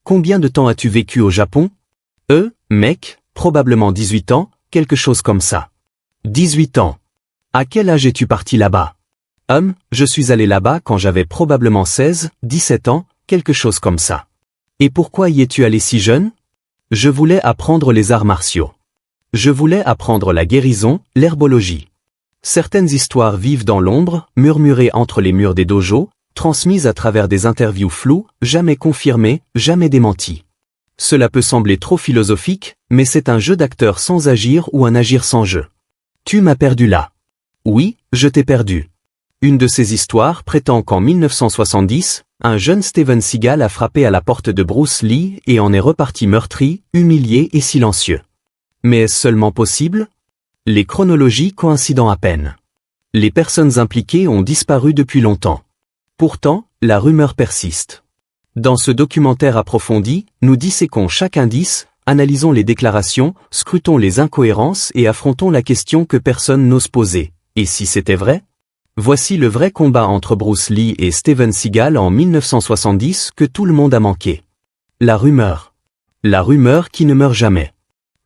Combien de temps as-tu vécu au Japon? Mec, probablement 18 ans, quelque chose comme ça. 18 ans. À quel âge es-tu parti là-bas? Je suis allé là-bas quand j'avais probablement 16, 17 ans, quelque chose comme ça. Et pourquoi y es-tu allé si jeune? Je voulais apprendre les arts martiaux. Je voulais apprendre la guérison, l'herbologie. Certaines histoires vivent dans l'ombre, murmurées entre les murs des dojos, transmises à travers des interviews floues, jamais confirmées, jamais démenties. Cela peut sembler trop philosophique, mais c'est un jeu d'acteur sans agir ou un agir sans jeu. Tu m'as perdu là. Oui, je t'ai perdu. Une de ces histoires prétend qu'en 1970, un jeune Steven Seagal a frappé à la porte de Bruce Lee et en est reparti meurtri, humilié et silencieux. Mais est-ce seulement possible? Les chronologies coïncident à peine. Les personnes impliquées ont disparu depuis longtemps. Pourtant, la rumeur persiste. Dans ce documentaire approfondi, nous disséquons chaque indice, analysons les déclarations, scrutons les incohérences et affrontons la question que personne n'ose poser. Et si c'était vrai? Voici le vrai combat entre Bruce Lee et Steven Seagal en 1970 que tout le monde a manqué. La rumeur. La rumeur qui ne meurt jamais.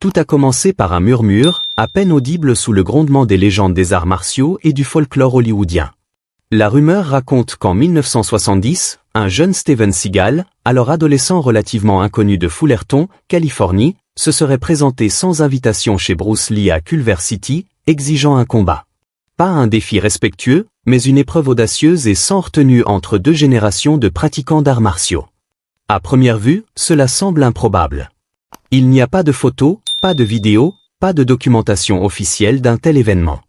Tout a commencé par un murmure, à peine audible sous le grondement des légendes des arts martiaux et du folklore hollywoodien. La rumeur raconte qu'en 1970, un jeune Steven Seagal, alors adolescent relativement inconnu de Fullerton, Californie, se serait présenté sans invitation chez Bruce Lee à Culver City, exigeant un combat. Pas un défi respectueux, mais une épreuve audacieuse et sans retenue entre deux générations de pratiquants d'arts martiaux. À première vue, cela semble improbable. Il n'y a pas de photos, pas de vidéos, pas de documentation officielle d'un tel événement.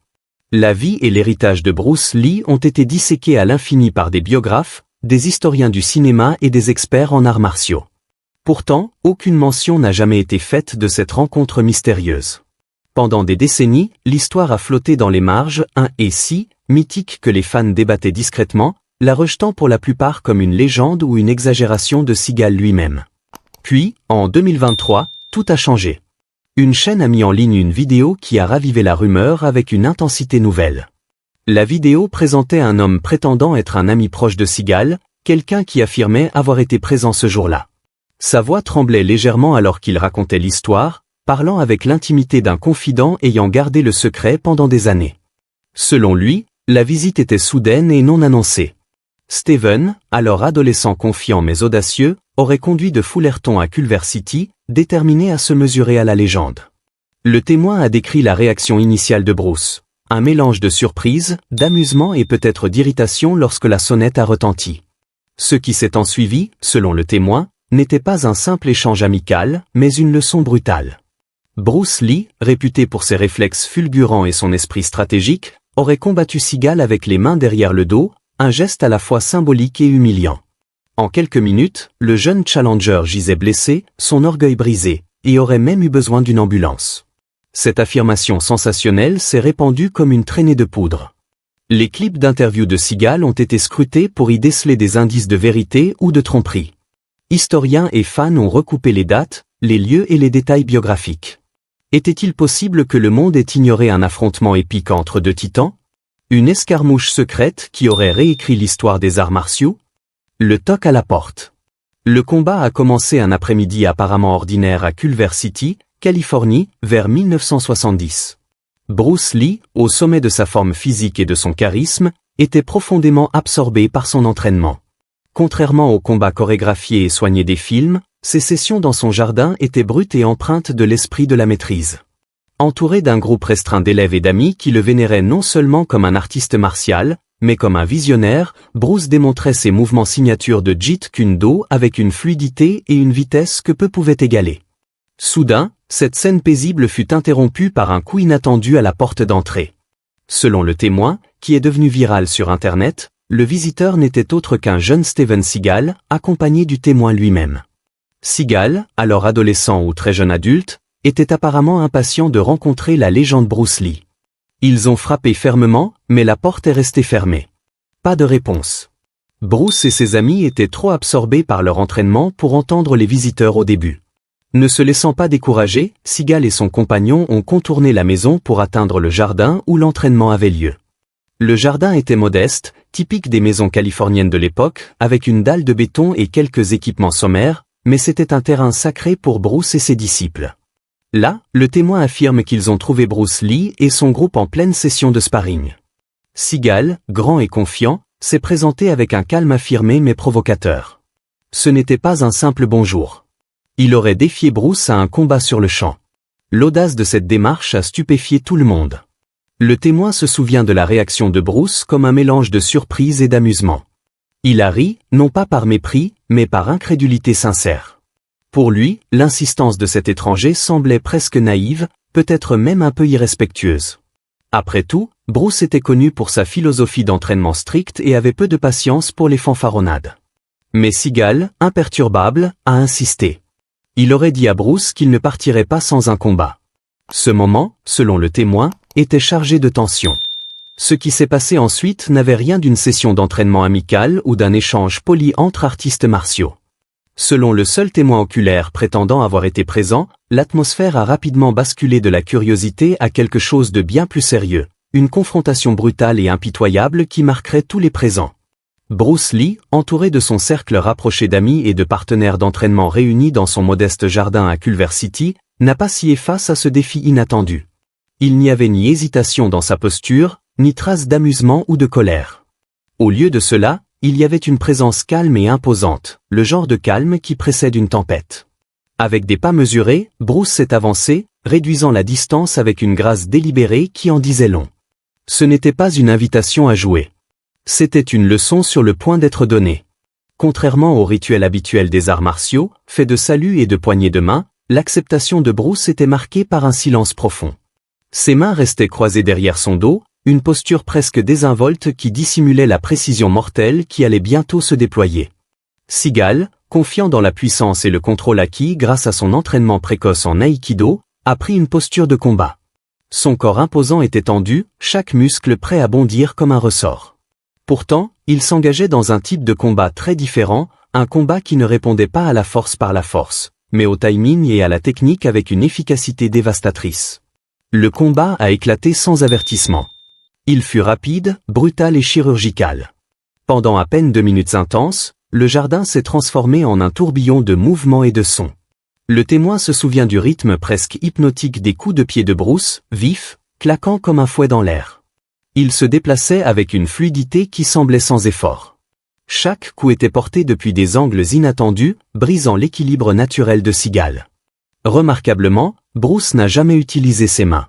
La vie et l'héritage de Bruce Lee ont été disséqués à l'infini par des biographes, des historiens du cinéma et des experts en arts martiaux. Pourtant, aucune mention n'a jamais été faite de cette rencontre mystérieuse. Pendant des décennies, l'histoire a flotté dans les marges, et si, mythique que les fans débattaient discrètement, la rejetant pour la plupart comme une légende ou une exagération de Seagal lui-même. Puis, en 2023, tout a changé. Une chaîne a mis en ligne une vidéo qui a ravivé la rumeur avec une intensité nouvelle. La vidéo présentait un homme prétendant être un ami proche de Seagal, quelqu'un qui affirmait avoir été présent ce jour-là. Sa voix tremblait légèrement alors qu'il racontait l'histoire, parlant avec l'intimité d'un confident ayant gardé le secret pendant des années. Selon lui, la visite était soudaine et non annoncée. Steven, alors adolescent confiant mais audacieux, aurait conduit de Fullerton à Culver City, déterminé à se mesurer à la légende. Le témoin a décrit la réaction initiale de Bruce. Un mélange de surprise, d'amusement et peut-être d'irritation lorsque la sonnette a retenti. Ce qui s'est ensuivi, selon le témoin, n'était pas un simple échange amical, mais une leçon brutale. Bruce Lee, réputé pour ses réflexes fulgurants et son esprit stratégique, aurait combattu Seagal avec les mains derrière le dos, un geste à la fois symbolique et humiliant. En quelques minutes, le jeune challenger gisait blessé, son orgueil brisé, et aurait même eu besoin d'une ambulance. Cette affirmation sensationnelle s'est répandue comme une traînée de poudre. Les clips d'interviews de Seagal ont été scrutés pour y déceler des indices de vérité ou de tromperie. Historiens et fans ont recoupé les dates, les lieux et les détails biographiques. Était-il possible que le monde ait ignoré un affrontement épique entre deux titans? Une escarmouche secrète qui aurait réécrit l'histoire des arts martiaux? Le toc à la porte. Le combat a commencé un après-midi apparemment ordinaire à Culver City, Californie, vers 1970. Bruce Lee, au sommet de sa forme physique et de son charisme, était profondément absorbé par son entraînement. Contrairement aux combats chorégraphiés et soignés des films, ses sessions dans son jardin étaient brutes et empreintes de l'esprit de la maîtrise. Entouré d'un groupe restreint d'élèves et d'amis qui le vénéraient non seulement comme un artiste martial, mais comme un visionnaire, Bruce démontrait ses mouvements signatures de Jeet Kune Do avec une fluidité et une vitesse que peu pouvaient égaler. Soudain, cette scène paisible fut interrompue par un coup inattendu à la porte d'entrée. Selon le témoin, qui est devenu viral sur Internet, le visiteur n'était autre qu'un jeune Steven Seagal, accompagné du témoin lui-même. Seagal, alors adolescent ou très jeune adulte, était apparemment impatient de rencontrer la légende Bruce Lee. Ils ont frappé fermement, mais la porte est restée fermée. Pas de réponse. Bruce et ses amis étaient trop absorbés par leur entraînement pour entendre les visiteurs au début. Ne se laissant pas décourager, Seagal et son compagnon ont contourné la maison pour atteindre le jardin où l'entraînement avait lieu. Le jardin était modeste, typique des maisons californiennes de l'époque, avec une dalle de béton et quelques équipements sommaires, mais c'était un terrain sacré pour Bruce et ses disciples. Là, le témoin affirme qu'ils ont trouvé Bruce Lee et son groupe en pleine session de sparring. Seagal, grand et confiant, s'est présenté avec un calme affirmé mais provocateur. Ce n'était pas un simple bonjour. Il aurait défié Bruce à un combat sur le champ. L'audace de cette démarche a stupéfié tout le monde. Le témoin se souvient de la réaction de Bruce comme un mélange de surprise et d'amusement. Il a ri, non pas par mépris, mais par incrédulité sincère. Pour lui, l'insistance de cet étranger semblait presque naïve, peut-être même un peu irrespectueuse. Après tout, Bruce était connu pour sa philosophie d'entraînement stricte et avait peu de patience pour les fanfaronnades. Mais Seagal, imperturbable, a insisté. Il aurait dit à Bruce qu'il ne partirait pas sans un combat. Ce moment, selon le témoin, était chargé de tension. Ce qui s'est passé ensuite n'avait rien d'une session d'entraînement amical ou d'un échange poli entre artistes martiaux. Selon le seul témoin oculaire prétendant avoir été présent, l'atmosphère a rapidement basculé de la curiosité à quelque chose de bien plus sérieux, une confrontation brutale et impitoyable qui marquerait tous les présents. Bruce Lee, entouré de son cercle rapproché d'amis et de partenaires d'entraînement réunis dans son modeste jardin à Culver City, n'a pas scié face à ce défi inattendu. Il n'y avait ni hésitation dans sa posture, ni trace d'amusement ou de colère. Au lieu de cela, il y avait une présence calme et imposante, le genre de calme qui précède une tempête. Avec des pas mesurés, Bruce s'est avancé, réduisant la distance avec une grâce délibérée qui en disait long. Ce n'était pas une invitation à jouer. C'était une leçon sur le point d'être donnée. Contrairement au rituel habituel des arts martiaux, fait de salut et de poignées de main, l'acceptation de Bruce était marquée par un silence profond. Ses mains restaient croisées derrière son dos, une posture presque désinvolte qui dissimulait la précision mortelle qui allait bientôt se déployer. Seagal, confiant dans la puissance et le contrôle acquis grâce à son entraînement précoce en aïkido, a pris une posture de combat. Son corps imposant était tendu, chaque muscle prêt à bondir comme un ressort. Pourtant, il s'engageait dans un type de combat très différent, un combat qui ne répondait pas à la force par la force, mais au timing et à la technique avec une efficacité dévastatrice. Le combat a éclaté sans avertissement. Il fut rapide, brutal et chirurgical. Pendant à peine 2 minutes intenses, le jardin s'est transformé en un tourbillon de mouvements et de sons. Le témoin se souvient du rythme presque hypnotique des coups de pied de Bruce, vifs, claquant comme un fouet dans l'air. Il se déplaçait avec une fluidité qui semblait sans effort. Chaque coup était porté depuis des angles inattendus, brisant l'équilibre naturel de Seagal. Remarquablement, Bruce n'a jamais utilisé ses mains.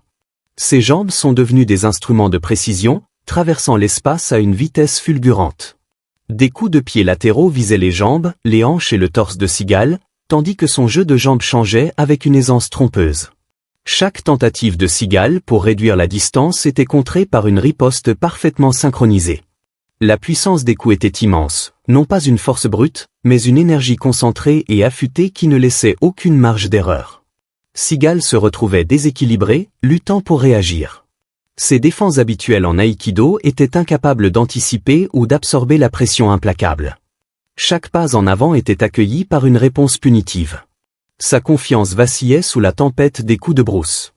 Ses jambes sont devenues des instruments de précision, traversant l'espace à une vitesse fulgurante. Des coups de pied latéraux visaient les jambes, les hanches et le torse de Seagal, tandis que son jeu de jambes changeait avec une aisance trompeuse. Chaque tentative de Seagal pour réduire la distance était contrée par une riposte parfaitement synchronisée. La puissance des coups était immense, non pas une force brute, mais une énergie concentrée et affûtée qui ne laissait aucune marge d'erreur. Seagal se retrouvait déséquilibré, luttant pour réagir. Ses défenses habituelles en aïkido étaient incapables d'anticiper ou d'absorber la pression implacable. Chaque pas en avant était accueilli par une réponse punitive. Sa confiance vacillait sous la tempête des coups de Bruce.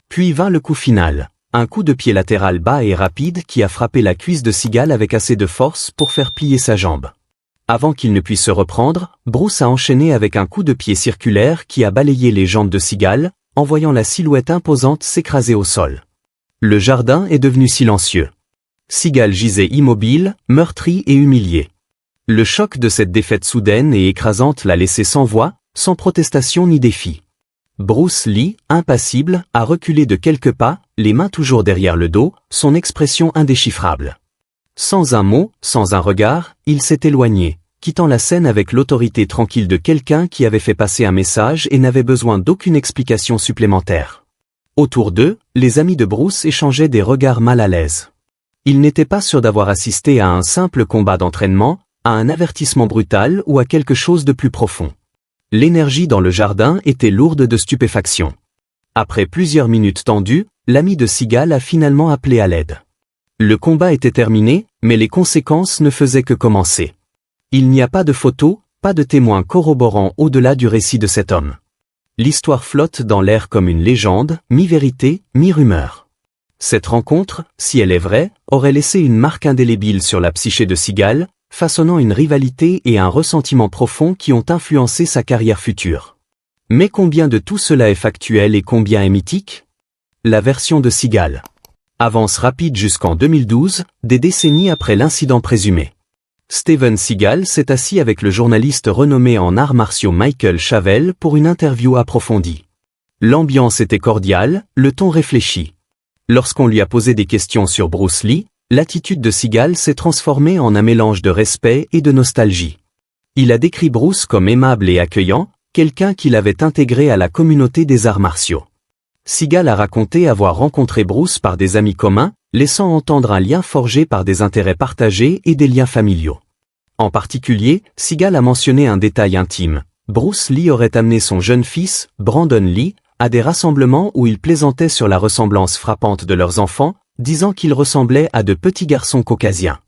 Puis vint le coup final, un coup de pied latéral bas et rapide qui a frappé la cuisse de Seagal avec assez de force pour faire plier sa jambe. Avant qu'il ne puisse se reprendre, Bruce a enchaîné avec un coup de pied circulaire qui a balayé les jambes de Seagal, envoyant la silhouette imposante s'écraser au sol. Le jardin est devenu silencieux. Seagal gisait immobile, meurtri et humilié. Le choc de cette défaite soudaine et écrasante l'a laissé sans voix, sans protestation ni défi. Bruce Lee, impassible, a reculé de quelques pas, les mains toujours derrière le dos, son expression indéchiffrable. Sans un mot, sans un regard, il s'est éloigné, quittant la scène avec l'autorité tranquille de quelqu'un qui avait fait passer un message et n'avait besoin d'aucune explication supplémentaire. Autour d'eux, les amis de Bruce échangeaient des regards mal à l'aise. Ils n'étaient pas sûrs d'avoir assisté à un simple combat d'entraînement, à un avertissement brutal ou à quelque chose de plus profond. L'énergie dans le jardin était lourde de stupéfaction. Après plusieurs minutes tendues, l'ami de Seagal a finalement appelé à l'aide. Le combat était terminé, mais les conséquences ne faisaient que commencer. Il n'y a pas de photos, pas de témoins corroborant au-delà du récit de cet homme. L'histoire flotte dans l'air comme une légende, mi-vérité, mi-rumeur. Cette rencontre, si elle est vraie, aurait laissé une marque indélébile sur la psyché de Seagal, façonnant une rivalité et un ressentiment profond qui ont influencé sa carrière future. Mais combien de tout cela est factuel et combien est mythique? La version de Seagal. Avance rapide jusqu'en 2012, des décennies après l'incident présumé. Steven Seagal s'est assis avec le journaliste renommé en arts martiaux Michael Chavelle pour une interview approfondie. L'ambiance était cordiale, le ton réfléchi. Lorsqu'on lui a posé des questions sur Bruce Lee, l'attitude de Seagal s'est transformée en un mélange de respect et de nostalgie. Il a décrit Bruce comme aimable et accueillant, quelqu'un qu'il avait intégré à la communauté des arts martiaux. Seagal a raconté avoir rencontré Bruce par des amis communs, laissant entendre un lien forgé par des intérêts partagés et des liens familiaux. En particulier, Seagal a mentionné un détail intime. Bruce Lee aurait amené son jeune fils, Brandon Lee, à des rassemblements où ils plaisantaient sur la ressemblance frappante de leurs enfants, disant qu'ils ressemblaient à de petits garçons caucasiens.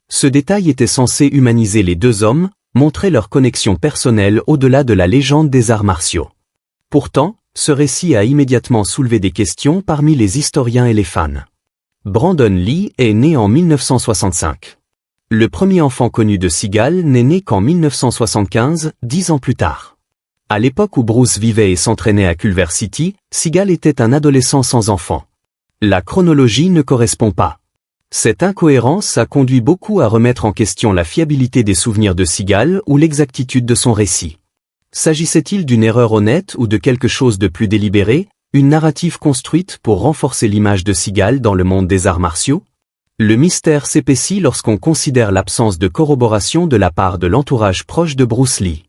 Ce détail était censé humaniser les deux hommes, montrer leur connexion personnelle au-delà de la légende des arts martiaux. Pourtant, ce récit a immédiatement soulevé des questions parmi les historiens et les fans. Brandon Lee est né en 1965. Le premier enfant connu de Seagal n'est né qu'en 1975, 10 ans plus tard. À l'époque où Bruce vivait et s'entraînait à Culver City, Seagal était un adolescent sans enfant. La chronologie ne correspond pas. Cette incohérence a conduit beaucoup à remettre en question la fiabilité des souvenirs de Seagal ou l'exactitude de son récit. S'agissait-il d'une erreur honnête ou de quelque chose de plus délibéré, une narrative construite pour renforcer l'image de Seagal dans le monde des arts martiaux? Le mystère s'épaissit lorsqu'on considère l'absence de corroboration de la part de l'entourage proche de Bruce Lee.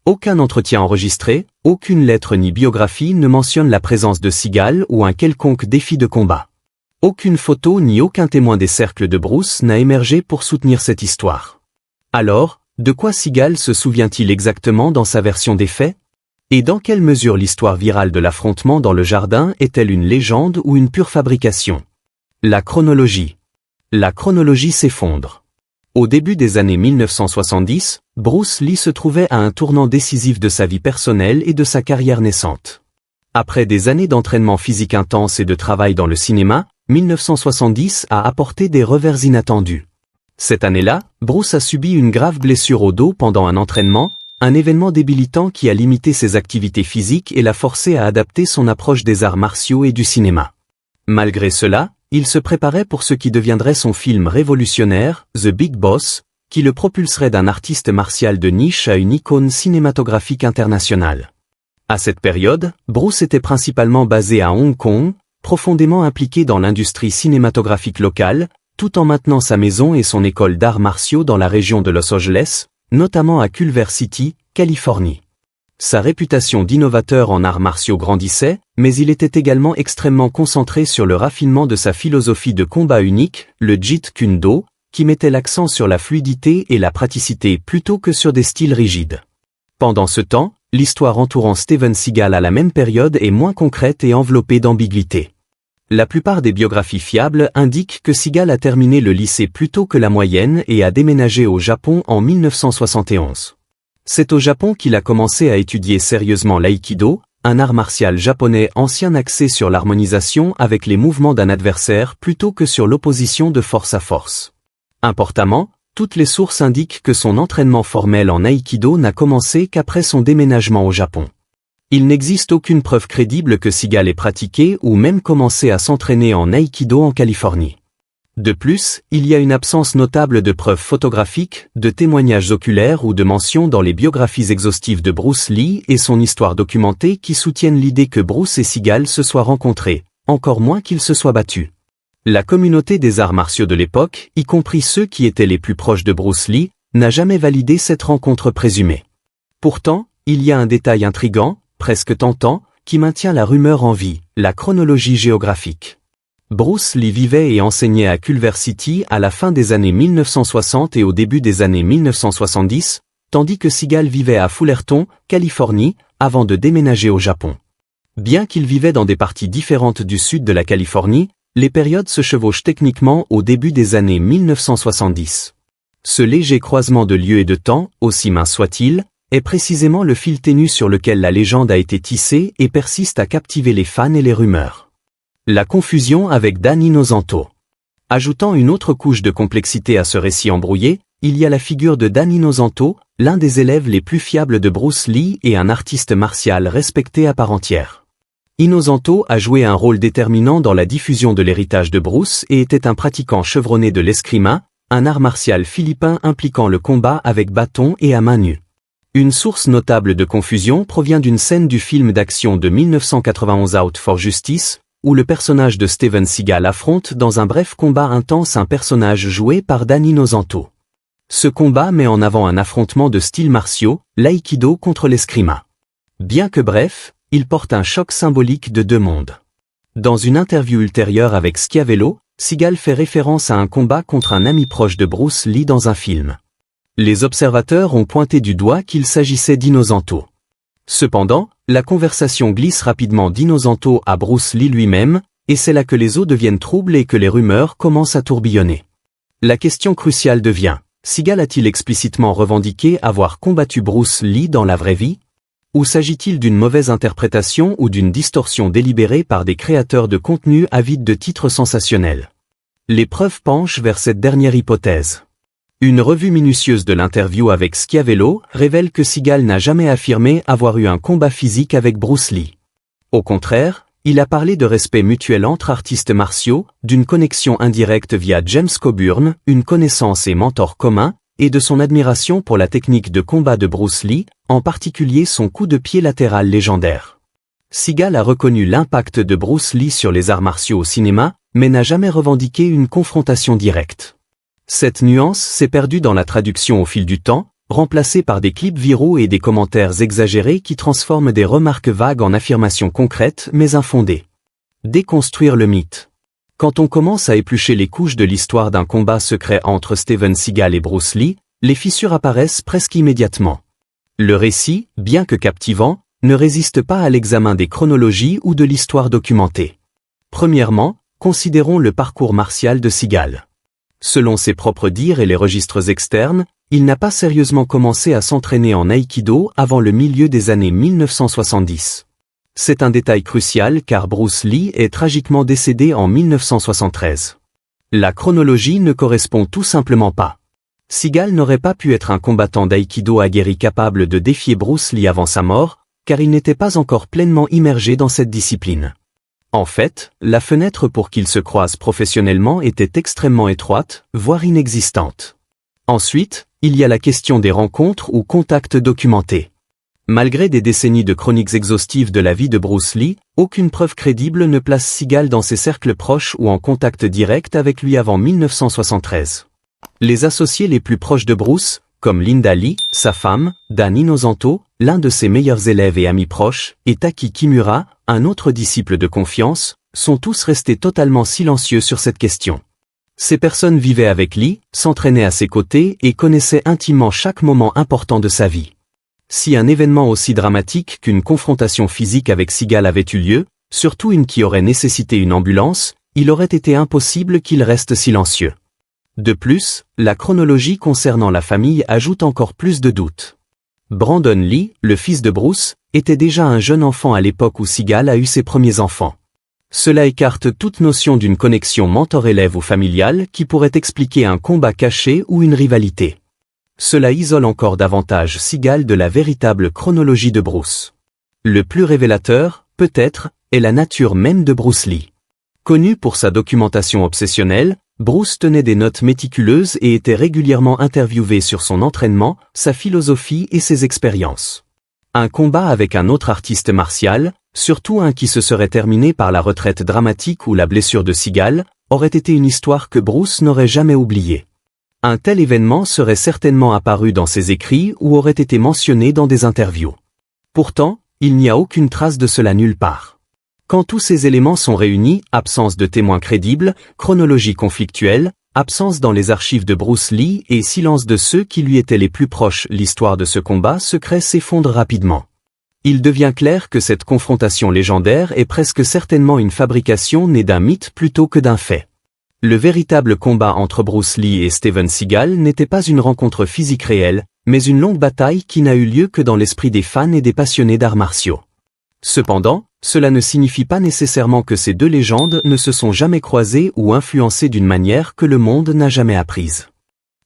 Aucun entretien enregistré, aucune lettre ni biographie ne mentionne la présence de Seagal ou un quelconque défi de combat. Aucune photo ni aucun témoin des cercles de Bruce n'a émergé pour soutenir cette histoire. Alors, de quoi Seagal se souvient-il exactement dans sa version des faits? Et dans quelle mesure l'histoire virale de l'affrontement dans le jardin est-elle une légende ou une pure fabrication? La chronologie. La chronologie s'effondre. Au début des années 1970, Bruce Lee se trouvait à un tournant décisif de sa vie personnelle et de sa carrière naissante. Après des années d'entraînement physique intense et de travail dans le cinéma, 1970 a apporté des revers inattendus. Cette année-là, Bruce a subi une grave blessure au dos pendant un entraînement, un événement débilitant qui a limité ses activités physiques et l'a forcé à adapter son approche des arts martiaux et du cinéma. Malgré cela, il se préparait pour ce qui deviendrait son film révolutionnaire, The Big Boss, qui le propulserait d'un artiste martial de niche à une icône cinématographique internationale. À cette période, Bruce était principalement basé à Hong Kong, profondément impliqué dans l'industrie cinématographique locale, tout en maintenant sa maison et son école d'arts martiaux dans la région de Los Angeles, notamment à Culver City, Californie. Sa réputation d'innovateur en arts martiaux grandissait, mais il était également extrêmement concentré sur le raffinement de sa philosophie de combat unique, le Jeet Kune Do, qui mettait l'accent sur la fluidité et la praticité plutôt que sur des styles rigides. Pendant ce temps, l'histoire entourant Steven Seagal à la même période est moins concrète et enveloppée d'ambiguïté. La plupart des biographies fiables indiquent que Seagal a terminé le lycée plus tôt que la moyenne et a déménagé au Japon en 1971. C'est au Japon qu'il a commencé à étudier sérieusement l'aïkido, un art martial japonais ancien axé sur l'harmonisation avec les mouvements d'un adversaire plutôt que sur l'opposition de force à force. Importantement, toutes les sources indiquent que son entraînement formel en aïkido n'a commencé qu'après son déménagement au Japon. Il n'existe aucune preuve crédible que Seagal ait pratiqué ou même commencé à s'entraîner en aïkido en Californie. De plus, il y a une absence notable de preuves photographiques, de témoignages oculaires ou de mentions dans les biographies exhaustives de Bruce Lee et son histoire documentée qui soutiennent l'idée que Bruce et Seagal se soient rencontrés, encore moins qu'ils se soient battus. La communauté des arts martiaux de l'époque, y compris ceux qui étaient les plus proches de Bruce Lee, n'a jamais validé cette rencontre présumée. Pourtant, il y a un détail intrigant, presque tentant, qui maintient la rumeur en vie, la chronologie géographique. Bruce Lee vivait et enseignait à Culver City à la fin des années 1960 et au début des années 1970, tandis que Seagal vivait à Fullerton, Californie, avant de déménager au Japon. Bien qu'ils vivaient dans des parties différentes du sud de la Californie, les périodes se chevauchent techniquement au début des années 1970. Ce léger croisement de lieu et de temps, aussi mince soit-il, est précisément le fil ténu sur lequel la légende a été tissée et persiste à captiver les fans et les rumeurs. La confusion avec Dan Inosanto. Ajoutant une autre couche de complexité à ce récit embrouillé, il y a la figure de Dan Inosanto, l'un des élèves les plus fiables de Bruce Lee et un artiste martial respecté à part entière. Inosanto a joué un rôle déterminant dans la diffusion de l'héritage de Bruce et était un pratiquant chevronné de l'eskrima, un art martial philippin impliquant le combat avec bâton et à main nue. Une source notable de confusion provient d'une scène du film d'action de 1991 Out for Justice, où le personnage de Steven Seagal affronte dans un bref combat intense un personnage joué par Dan Inosanto. Ce combat met en avant un affrontement de styles martiaux, l'aïkido contre l'eskrima. Bien que bref, il porte un choc symbolique de deux mondes. Dans une interview ultérieure avec Schiavello, Seagal fait référence à un combat contre un ami proche de Bruce Lee dans un film. Les observateurs ont pointé du doigt qu'il s'agissait d'Inosanto. Cependant, la conversation glisse rapidement d'Inosanto à Bruce Lee lui-même, et c'est là que les eaux deviennent troubles et que les rumeurs commencent à tourbillonner. La question cruciale devient, Seagal a-t-il explicitement revendiqué avoir combattu Bruce Lee dans la vraie vie ? Ou s'agit-il d'une mauvaise interprétation ou d'une distorsion délibérée par des créateurs de contenu avides de titres sensationnels? Les preuves penchent vers cette dernière hypothèse. Une revue minutieuse de l'interview avec Schiavello révèle que Seagal n'a jamais affirmé avoir eu un combat physique avec Bruce Lee. Au contraire, il a parlé de respect mutuel entre artistes martiaux, d'une connexion indirecte via James Coburn, une connaissance et mentor commun, et de son admiration pour la technique de combat de Bruce Lee, en particulier son coup de pied latéral légendaire. Seagal a reconnu l'impact de Bruce Lee sur les arts martiaux au cinéma, mais n'a jamais revendiqué une confrontation directe. Cette nuance s'est perdue dans la traduction au fil du temps, remplacée par des clips viraux et des commentaires exagérés qui transforment des remarques vagues en affirmations concrètes mais infondées. Déconstruire le mythe. Quand on commence à éplucher les couches de l'histoire d'un combat secret entre Steven Seagal et Bruce Lee, les fissures apparaissent presque immédiatement. Le récit, bien que captivant, ne résiste pas à l'examen des chronologies ou de l'histoire documentée. Premièrement, considérons le parcours martial de Seagal. Selon ses propres dires et les registres externes, il n'a pas sérieusement commencé à s'entraîner en aïkido avant le milieu des années 1970. C'est un détail crucial car Bruce Lee est tragiquement décédé en 1973. La chronologie ne correspond tout simplement pas. Seagal n'aurait pas pu être un combattant d'aïkido aguerri capable de défier Bruce Lee avant sa mort, car il n'était pas encore pleinement immergé dans cette discipline. En fait, la fenêtre pour qu'ils se croisent professionnellement était extrêmement étroite, voire inexistante. Ensuite, il y a la question des rencontres ou contacts documentés. Malgré des décennies de chroniques exhaustives de la vie de Bruce Lee, aucune preuve crédible ne place Seagal dans ses cercles proches ou en contact direct avec lui avant 1973. Les associés les plus proches de Bruce, comme Linda Lee, sa femme, Dan Inosanto, l'un de ses meilleurs élèves et amis proches, et Taki Kimura, un autre disciple de confiance, sont tous restés totalement silencieux sur cette question. Ces personnes vivaient avec Lee, s'entraînaient à ses côtés et connaissaient intimement chaque moment important de sa vie. Si un événement aussi dramatique qu'une confrontation physique avec Seagal avait eu lieu, surtout une qui aurait nécessité une ambulance, il aurait été impossible qu'il reste silencieux. De plus, la chronologie concernant la famille ajoute encore plus de doutes. Brandon Lee, le fils de Bruce, était déjà un jeune enfant à l'époque où Seagal a eu ses premiers enfants. Cela écarte toute notion d'une connexion mentor-élève ou familiale qui pourrait expliquer un combat caché ou une rivalité. Cela isole encore davantage Seagal de la véritable chronologie de Bruce. Le plus révélateur, peut-être, est la nature même de Bruce Lee. Connu pour sa documentation obsessionnelle, Bruce tenait des notes méticuleuses et était régulièrement interviewé sur son entraînement, sa philosophie et ses expériences. Un combat avec un autre artiste martial, surtout un qui se serait terminé par la retraite dramatique ou la blessure de Seagal, aurait été une histoire que Bruce n'aurait jamais oubliée. Un tel événement serait certainement apparu dans ses écrits ou aurait été mentionné dans des interviews. Pourtant, il n'y a aucune trace de cela nulle part. Quand tous ces éléments sont réunis, absence de témoins crédibles, chronologie conflictuelle, absence dans les archives de Bruce Lee et silence de ceux qui lui étaient les plus proches, l'histoire de ce combat secret s'effondre rapidement. Il devient clair que cette confrontation légendaire est presque certainement une fabrication née d'un mythe plutôt que d'un fait. Le véritable combat entre Bruce Lee et Steven Seagal n'était pas une rencontre physique réelle, mais une longue bataille qui n'a eu lieu que dans l'esprit des fans et des passionnés d'arts martiaux. Cependant, cela ne signifie pas nécessairement que ces deux légendes ne se sont jamais croisées ou influencées d'une manière que le monde n'a jamais apprise.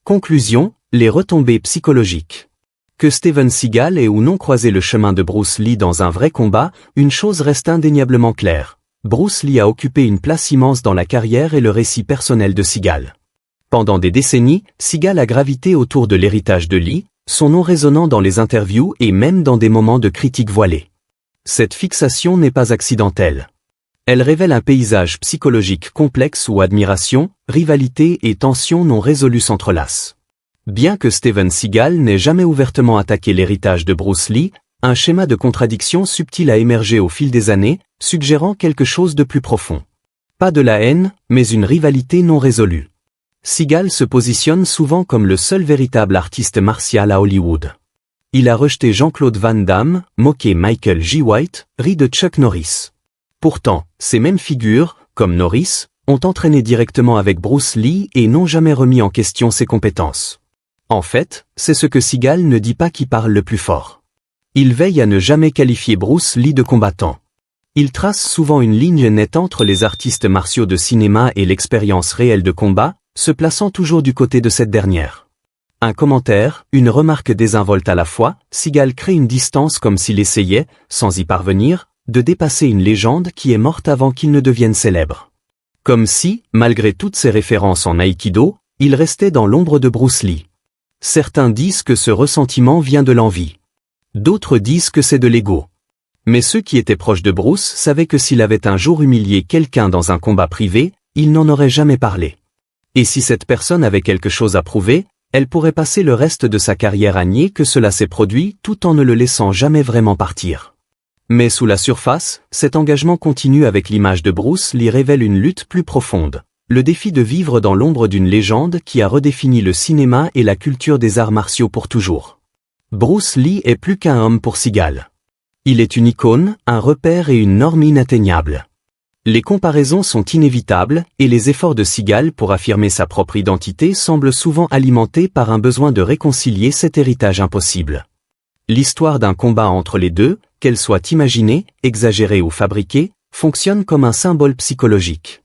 Conclusion, Les retombées psychologiques. Que Steven Seagal ait ou non croisé le chemin de Bruce Lee dans un vrai combat, une chose reste indéniablement claire. Bruce Lee a occupé une place immense dans la carrière et le récit personnel de Seagal. Pendant des décennies, Seagal a gravité autour de l'héritage de Lee, son nom résonnant dans les interviews et même dans des moments de critique voilée. Cette fixation n'est pas accidentelle. Elle révèle un paysage psychologique complexe où admiration, rivalité et tension non résolues s'entrelacent. Bien que Steven Seagal n'ait jamais ouvertement attaqué l'héritage de Bruce Lee, un schéma de contradiction subtil a émergé au fil des années, suggérant quelque chose de plus profond. Pas de la haine, mais une rivalité non résolue. Seagal se positionne souvent comme le seul véritable artiste martial à Hollywood. Il a rejeté Jean-Claude Van Damme, moqué Michael J. White, ri de Chuck Norris. Pourtant, ces mêmes figures, comme Norris, ont entraîné directement avec Bruce Lee et n'ont jamais remis en question ses compétences. En fait, c'est ce que Seagal ne dit pas qui parle le plus fort. Il veille à ne jamais qualifier Bruce Lee de combattant. Il trace souvent une ligne nette entre les artistes martiaux de cinéma et l'expérience réelle de combat, se plaçant toujours du côté de cette dernière. Un commentaire, une remarque désinvolte à la fois, Seagal crée une distance comme s'il essayait, sans y parvenir, de dépasser une légende qui est morte avant qu'il ne devienne célèbre. Comme si, malgré toutes ses références en aïkido, il restait dans l'ombre de Bruce Lee. Certains disent que ce ressentiment vient de l'envie. D'autres disent que c'est de l'ego. Mais ceux qui étaient proches de Bruce savaient que s'il avait un jour humilié quelqu'un dans un combat privé, il n'en aurait jamais parlé. Et si cette personne avait quelque chose à prouver, elle pourrait passer le reste de sa carrière à nier que cela s'est produit tout en ne le laissant jamais vraiment partir. Mais sous la surface, cet engagement continu avec l'image de Bruce Lee révèle une lutte plus profonde. Le défi de vivre dans l'ombre d'une légende qui a redéfini le cinéma et la culture des arts martiaux pour toujours. Bruce Lee est plus qu'un homme pour Seagal. Il est une icône, un repère et une norme inatteignable. Les comparaisons sont inévitables, et les efforts de Seagal pour affirmer sa propre identité semblent souvent alimentés par un besoin de réconcilier cet héritage impossible. L'histoire d'un combat entre les deux, qu'elle soit imaginée, exagérée ou fabriquée, fonctionne comme un symbole psychologique.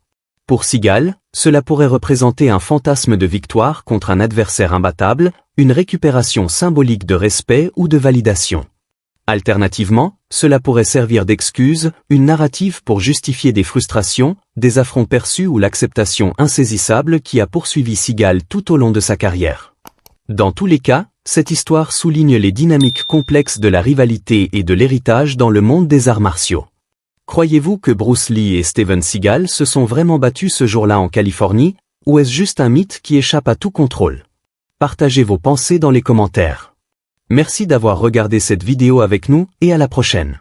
Pour Seagal, cela pourrait représenter un fantasme de victoire contre un adversaire imbattable, une récupération symbolique de respect ou de validation. Alternativement, cela pourrait servir d'excuse, une narrative pour justifier des frustrations, des affronts perçus ou l'acceptation insaisissable qui a poursuivi Seagal tout au long de sa carrière. Dans tous les cas, cette histoire souligne les dynamiques complexes de la rivalité et de l'héritage dans le monde des arts martiaux. Croyez-vous que Bruce Lee et Steven Seagal se sont vraiment battus ce jour-là en Californie, ou est-ce juste un mythe qui échappe à tout contrôle? Partagez vos pensées dans les commentaires. Merci d'avoir regardé cette vidéo avec nous et à la prochaine.